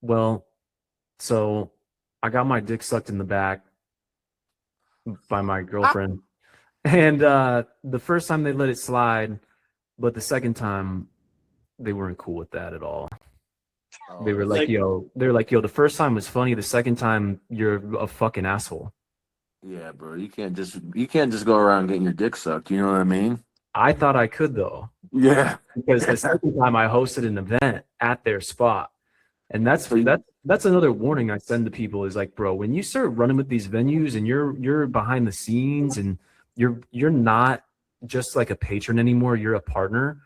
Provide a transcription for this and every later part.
Well, so I got my dick sucked in the back by my girlfriend. And the first time they let it slide, but the second time they weren't cool with that at all. They Oh, were like, Like, yo, they're like, yo, the first time was funny. The second time, you're a fucking asshole. yeah, bro. You can't just go around getting your dick sucked. You know what I mean? I thought I could though, Yeah. because the second time I hosted an event at their spot. And that's So you, that's another warning I send to people is like, bro, when you start running with these venues and you're behind the scenes and you're not just like a patron anymore, you're a partner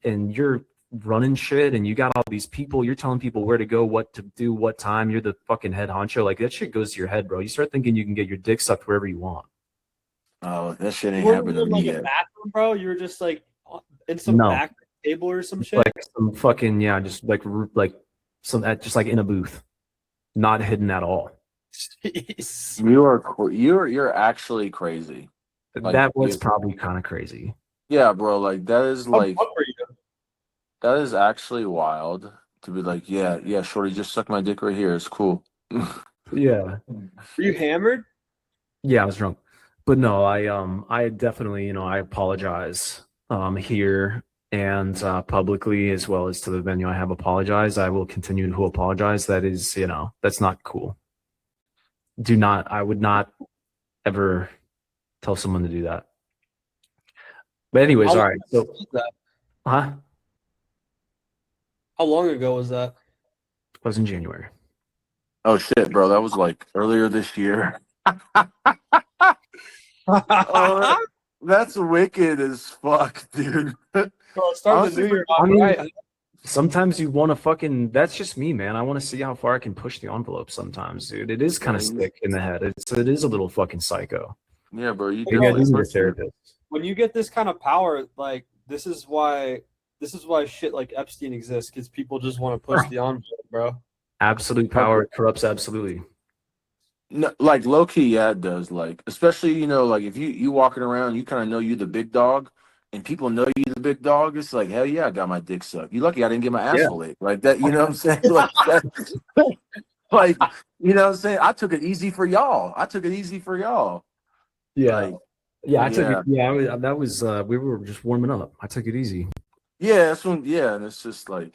and you're running shit and you got all these people, you're telling people where to go, what to do, what time, you're the fucking head honcho. Like that shit goes to your head, bro. You start thinking you can get your dick sucked wherever you want. oh, that shit ain't you weren't happened to in me like a yet. bathroom, bro. You were just like in some No. back table or some shit. Like some fucking yeah, just like some just like in a booth, not hidden at all. Jeez. You're actually crazy. Like, That was probably kind of crazy. yeah, bro. Like How drunk were you? that is actually wild to be like, yeah, yeah, shorty, just suck my dick right here. It's cool. Yeah. Were you hammered? Yeah, I was drunk. But no, I definitely, I apologize here and publicly as well as to the venue. I have apologized. I will continue to apologize. That is, that's not cool. I would not ever tell someone to do that. But anyways, How all long right. So, was that? huh? How long ago was that? It was in January. Oh shit, bro. That was like earlier this year. Oh, that's wicked as fuck, dude. Bro, it started the Honestly, new year. I mean, Right. sometimes you want to fucking, that's just me, man. I want to see how far I can push the envelope sometimes, dude. It is kind of Yeah, sick in the head. It is a little fucking psycho. yeah, bro. You You Maybe I know, do definitely need a push it. therapist. when you get this kind of power, like this is why shit like Epstein exists, because people just want to push the envelope, bro. Absolute power corrupts absolutely. No, like low key, yeah, it does. Like, especially like if you walking around, you kind of know you the big dog, and people know you the big dog. It's like hell yeah, I got my dick sucked. You lucky I didn't get my Yeah. asshole licked like that. You know what I'm saying? Like, like you know what I'm saying? I took it easy for y'all. I took it easy for y'all. Yeah. Like, Yeah, I took yeah, it. Yeah, that was we were just warming up. I took it easy. yeah. That's when, yeah, and it's just like,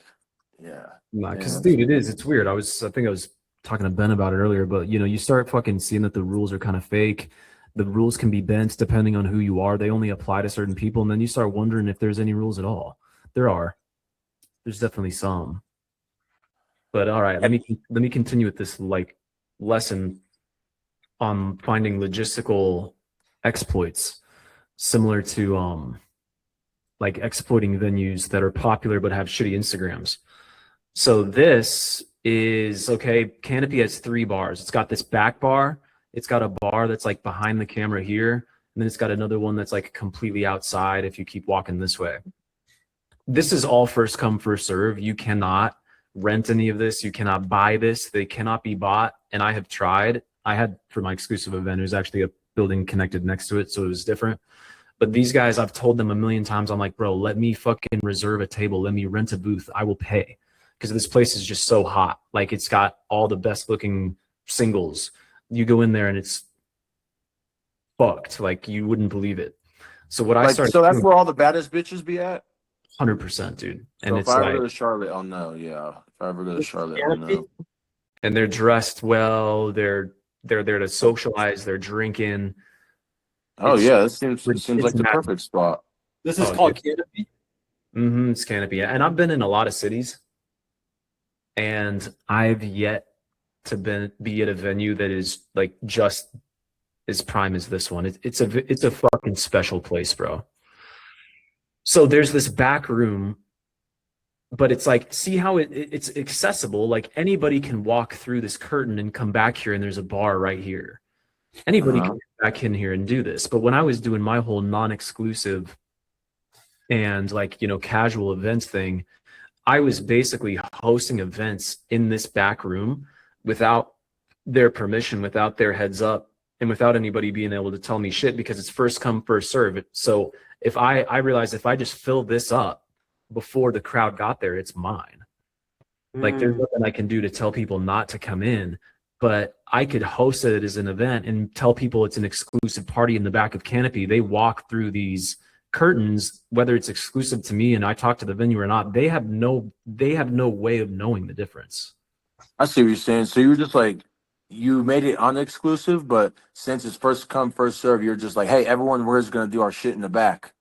yeah, Because man. dude, it's weird. I think I was talking to Ben about it earlier, but you start fucking seeing that the rules are kind of fake. The rules can be bent depending on who you are. They only apply to certain people, and then you start wondering if there's any rules at all. There are. There's definitely some. But all right, let me continue with this like lesson on finding logistical exploits similar to like exploiting venues that are popular but have shitty Instagrams. So this is okay. Canopy has 3 bars. It's got this back bar. It's got a bar that's like behind the camera here. And then it's got another one that's like completely outside if you keep walking this way. This is all first come, first serve. You cannot rent any of this. You cannot buy this. They cannot be bought. And I have tried. I had for my exclusive event, it was actually a building connected next to it. So it was different. But these guys, I've told them a million times, I'm like, bro, let me fucking reserve a table. Let me rent a booth. I will pay. Because this place is just so hot. Like it's got all the best looking singles. You go in there and it's fucked. Like you wouldn't believe it. So what I Like, started so that's doing, where all the baddest bitches be at. 100%, dude. And So if it's I ever like, go to Charlotte, I'll know. Yeah, if I ever go to Charlotte, I'll Canopy? know. and they're dressed well. They're there to socialize. They're drinking. Oh It's yeah, it seems it's like the mad. perfect spot. This is Oh, called Canopy. it's Canopy. And I've been in a lot of cities, and I've yet to be at a venue that is like just as prime as this one. It's a fucking special place, bro. So there's this back room, but it's like, see how it's accessible. Like anybody can walk through this curtain and come back here, and there's a bar right here. Anybody Uh-huh. can come back in here and do this. But when I was doing my whole non-exclusive and like, casual events thing, I was basically hosting events in this back room without their permission, without their heads up, and without anybody being able to tell me shit because it's first come, first serve. So if I realized if I just fill this up before the crowd got there, it's mine. Like there's nothing I can do to tell people not to come in, but I could host it as an event and tell people it's an exclusive party in the back of Canopy. They walk through these curtains, whether it's exclusive to me and I talk to the venue or not, they have no way of knowing the difference. I see what you're saying. So you were just like, you made it unexclusive, but since it's first come, first serve, you're just like, hey, everyone, we're just gonna do our shit in the back.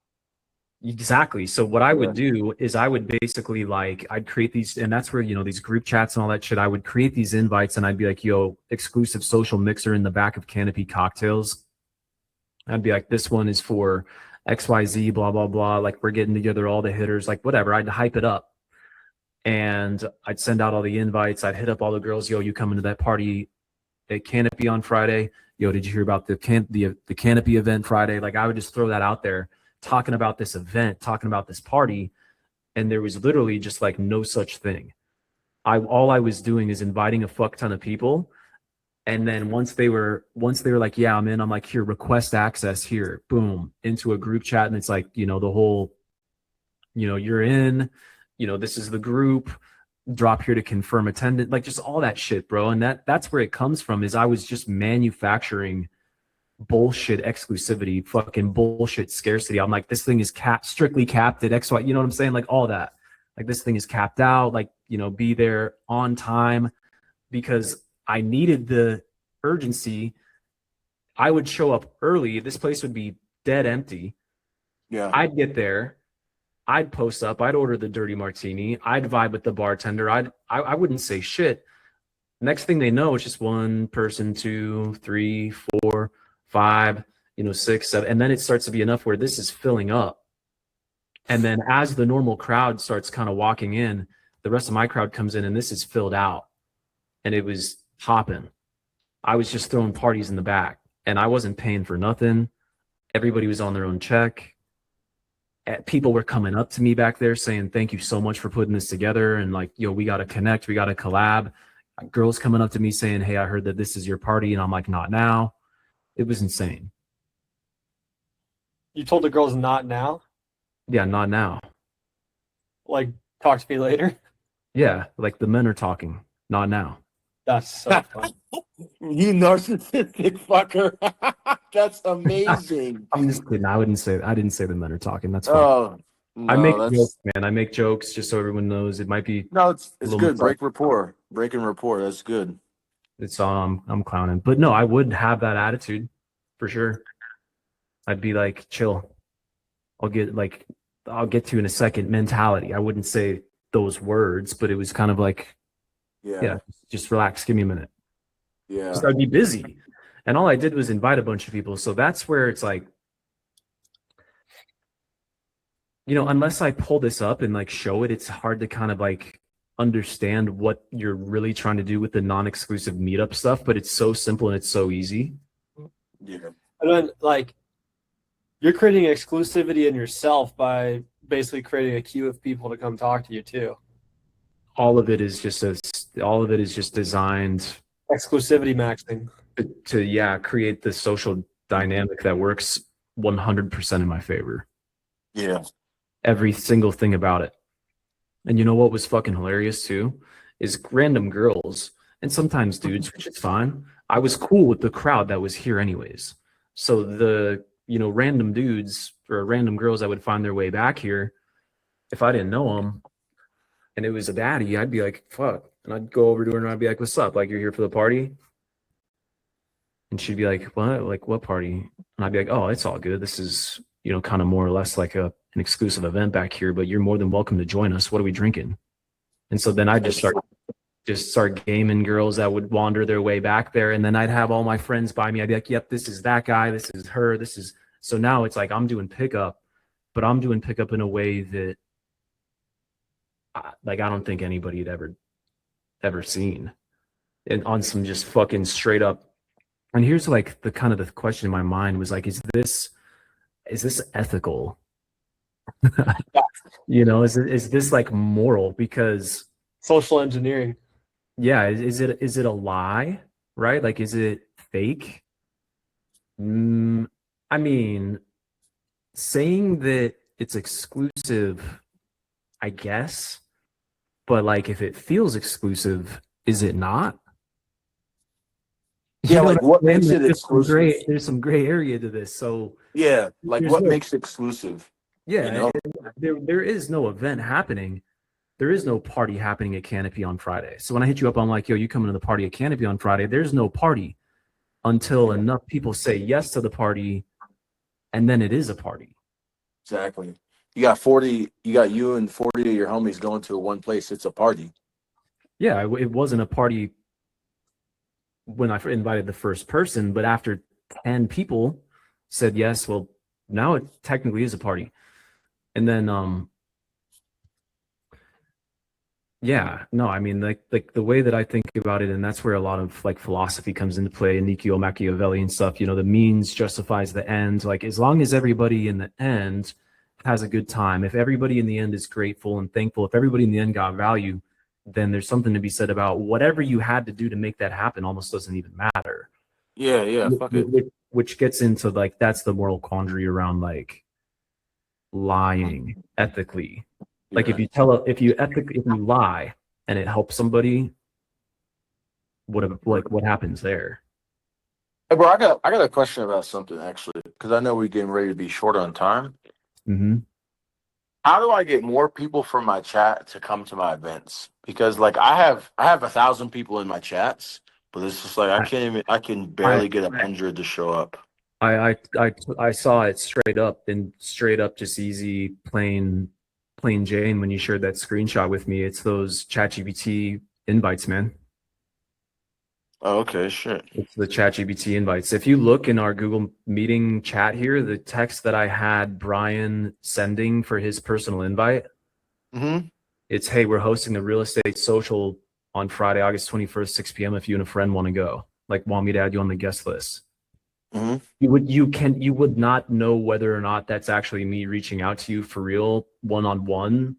Exactly. So what I would do is I would basically like I'd create these, and that's where these group chats and all that shit. I would create these invites and I'd be like, yo, exclusive social mixer in the back of Canopy Cocktails. I'd be like, this one is for XYZ, blah, blah, blah. Like we're getting together all the hitters, like whatever. I'd hype it up. And I'd send out all the invites. I'd hit up all the girls, yo, you coming to that party at Canopy on Friday? Yo, did you hear about the Canopy event Friday? Like I would just throw that out there, talking about this event, talking about this party, and there was literally just like no such thing. All I was doing is inviting a fuck ton of people, and then once they were like, yeah, I'm in, I'm like, here, request access here, boom, into a group chat, and it's like, the whole, you're in, this is the group, drop here to confirm attendance, like just all that shit, bro. And that's where it comes from, is I was just manufacturing bullshit exclusivity, fucking bullshit scarcity. I'm like, this thing is strictly capped at XY. You know what I'm saying? Like all that. Like this thing is capped out. Like, be there on time, because I needed the urgency. I would show up early. This place would be dead empty. Yeah. I'd get there. I'd post up. I'd order the dirty martini. I'd vibe with the bartender. I wouldn't say shit. Next thing they know, it's just one person, 2, 3, 4, 5, 6, 7, and then it starts to be enough where this is filling up. And then as the normal crowd starts kind of walking in, the rest of my crowd comes in and this is filled out. And it was hopping. I was just throwing parties in the back and I wasn't paying for nothing. Everybody was on their own check. People were coming up to me back there saying, thank you so much for putting this together. And like, we got to connect. We got to collab. Girls coming up to me saying, hey, I heard that this is your party. And I'm like, not now. It was insane. You told the girls not now? Yeah, not now. Like, talk to me later? Yeah, like the men are talking. Not now. That's so fun. You narcissistic fucker. That's amazing. I'm just kidding. I didn't say the men are talking. That's fine. Oh, no, I make that's... jokes, man. I make jokes just so everyone knows. It might be No, it's good. Breaking rapport. That's good. It's I'm clowning. But no, I would have that attitude for sure. I'd be like, chill. I'll get to in a second mentality. I wouldn't say those words, but it was kind of like, yeah, just relax, give me a minute. Yeah. So I'd be busy. And all I did was invite a bunch of people. So that's where it's like, unless I pull this up and like show it, it's hard to kind of like understand what you're really trying to do with the non-exclusive meetup stuff, but it's so simple and it's so easy. Yeah. And then like you're creating exclusivity in yourself by basically creating a queue of people to come talk to you too. All of it is just designed Exclusivity maxing to create the social dynamic that works 100% in my favor. Yeah. Every single thing about it. And you know what was fucking hilarious too? Is random girls and sometimes dudes, which is fine. I was cool with the crowd that was here anyways. So the, random dudes or random girls that would find their way back here, if I didn't know them and it was a baddie, I'd be like, fuck. And I'd go over to her and I'd be like, what's up? Like, you're here for the party? And she'd be like, what? Like, what party? And I'd be like, oh, it's all good. This is, kind of more or less like an exclusive event back here, but you're more than welcome to join us. What are we drinking? And so then I'd just start gaming girls that would wander their way back there. And then I'd have all my friends by me. I'd be like, yep, this is that guy. This is her. So now it's like I'm doing pickup, but I'm doing pickup in a way that I don't think anybody had ever seen. And on some just fucking straight up. And here's like the kind of the question in my mind was like, is this ethical? Is this like moral? Because social engineering. Yeah, is it a lie? Right? Like, is it fake? I mean, saying that it's exclusive, I guess, But like, if it feels exclusive, is it not? You Yeah, know like I'm what saying? makes it There's some exclusive? there's some gray area to this. So Yeah, like there's what no, makes it exclusive? yeah, You know? there is no event happening. There is no party happening at Canopy on Friday. So when I hit you up, I'm like, yo, you coming to the party at Canopy on Friday? There's no party until enough people say yes to the party, and then it is a party. Exactly. You got 40. You got you and 40 of your homies going to one place. It's a party. Yeah, it wasn't a party when I invited the first person, but after 10 people said yes, well, now it technically is a party. And then yeah, no, I mean like the way that I think about it, and that's where a lot of like philosophy comes into play, and Niccolo Machiavelli and stuff, you know, the means justifies the end. Like as long as everybody in the end has a good time, if everybody in the end is grateful and thankful, if everybody in the end got value, then there's something to be said about whatever you had to do to make that happen almost doesn't even matter. Yeah, yeah. Fuck it. Which gets into like that's the moral quandary around like lying ethically. Like Yeah. if you lie and it helps somebody, what happens there? Hey, bro, I got a question about something actually, because I know we're getting ready to be short on time. Mm-hmm. How do I get more people from my chat to come to my events? Because like I have 1,000 people in my chats, but it's just like I can barely get 100 to show up. I saw it straight up and straight up just easy plain Jane when you shared that screenshot with me. It's those ChatGPT invites, man. Oh, okay, shit. It's the ChatGPT invites. If you look in our Google Meeting chat here, the text that I had Brian sending for his personal invite, Mm-hmm. it's, hey, we're hosting the real estate social on Friday, August 21st, 6 p.m. if you and a friend want to go, like want me to add you on the guest list. Mm-hmm. You would not know whether or not that's actually me reaching out to you for real, one-on-one,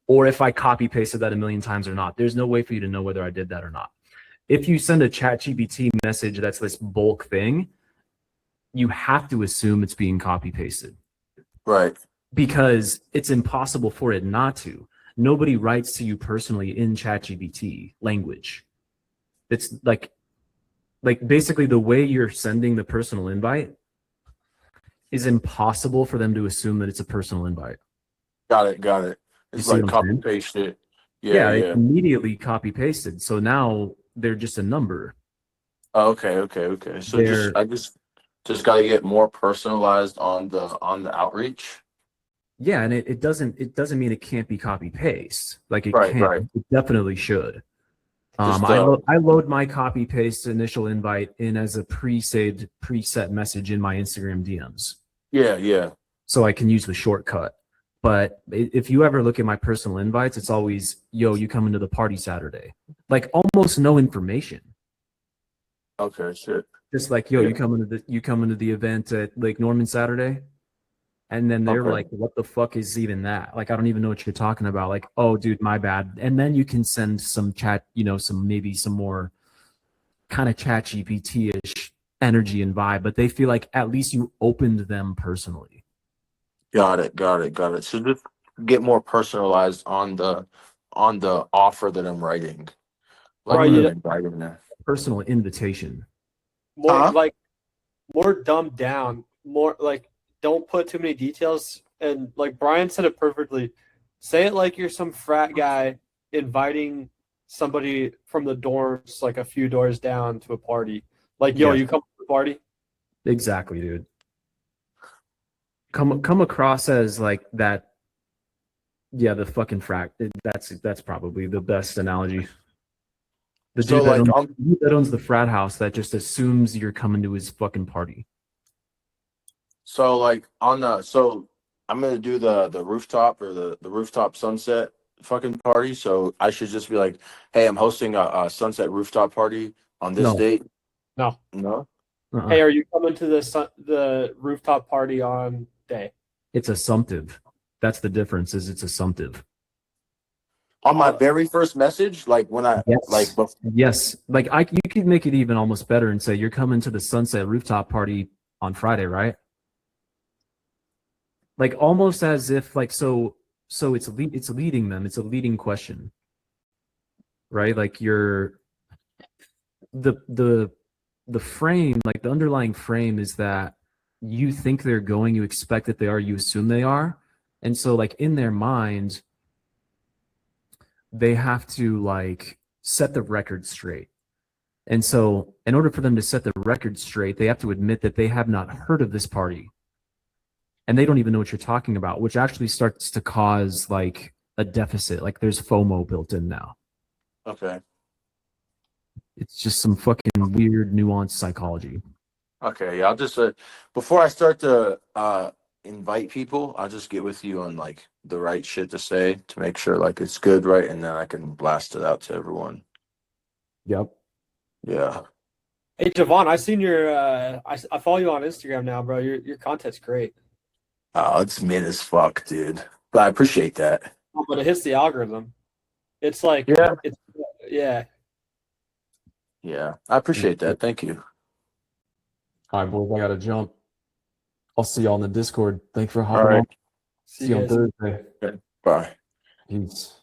or if I copy pasted that a million times or not. There's no way for you to know whether I did that or not. If you send a ChatGPT message that's this bulk thing, you have to assume it's being copy pasted Right. because it's impossible for it not to. Nobody writes to you personally in ChatGPT language. It's like basically the way you're sending the personal invite is impossible for them to assume that it's a personal invite. Got it. You It's see like what I'm copy saying? paste it. Yeah, Yeah. it's immediately copy pasted. So now they're just a number. Oh, okay. So I just gotta get more personalized on the outreach. Yeah, and it doesn't mean it can't be copy paste. Like it Right, can. right. It definitely should. Just I load my copy paste initial invite in as a preset message in my Instagram DMs, yeah. so I can use the shortcut. But if you ever look at my personal invites, it's always, yo, you coming to the party Saturday? Like almost no information. Okay, shit. Just like, yo, Yeah. you coming to the event at Lake Norman Saturday? And then they're Okay. like, what the fuck is even that? Like, I don't even know what you're talking about. Like, oh, dude, my bad. And then you can send some chat, maybe some more kind of ChatGPT-ish energy and vibe, but they feel like at least you opened them personally. Got it. So just get more personalized on the offer that I'm writing. Like Right, when yeah. I'm writing there. Personal invitation. More Huh? like more dumbed down, more like don't put too many details. And like Brian said it perfectly. Say it like you're some frat guy inviting somebody from the dorms like a few doors down to a party. Like, yo, Yeah. you come to the party? Exactly, dude. Come across as like that. Yeah, the fucking frat. That's probably the best analogy. The So dude like that owns the frat house that just assumes you're coming to his fucking party. so I'm gonna do the rooftop or the rooftop sunset fucking party. So I should just be like, hey, I'm hosting a sunset rooftop party on this No. date. No. No. Uh-uh. Hey, are you coming to the rooftop party on day? It's assumptive. That's the difference. Is it's assumptive. On my very first message, like when I Yes. like bef- Yes. Like you could make it even almost better and say you're coming to the sunset rooftop party on Friday, right? Like almost as if like so it's leading them. It's a leading question. right? Like the frame, like the underlying frame is that you think they're going, you expect that they are, you assume they are. And so like in their mind, they have to like set the record straight. And so in order for them to set the record straight, they have to admit that they have not heard of this party. And they don't even know what you're talking about, which actually starts to cause like a deficit. Like there's FOMO built in now. Okay. It's just some fucking weird nuanced psychology. Okay. Yeah. I'll just before I start to invite people, I'll just get with you on like the right shit to say to make sure like it's good, right? And then I can blast it out to everyone. Yep. Yeah. Hey Javon, I seen your I follow you on Instagram now, bro. Your content's great. Oh, it's mid as fuck, dude. But I appreciate that. But it hits the algorithm. It's like Yeah. yeah. Yeah. I appreciate that. Thank you. All right, boys, I gotta jump. I'll see y'all on the Discord. Thanks for All hopping right. on. See you on guys. Thursday. Bye. Peace.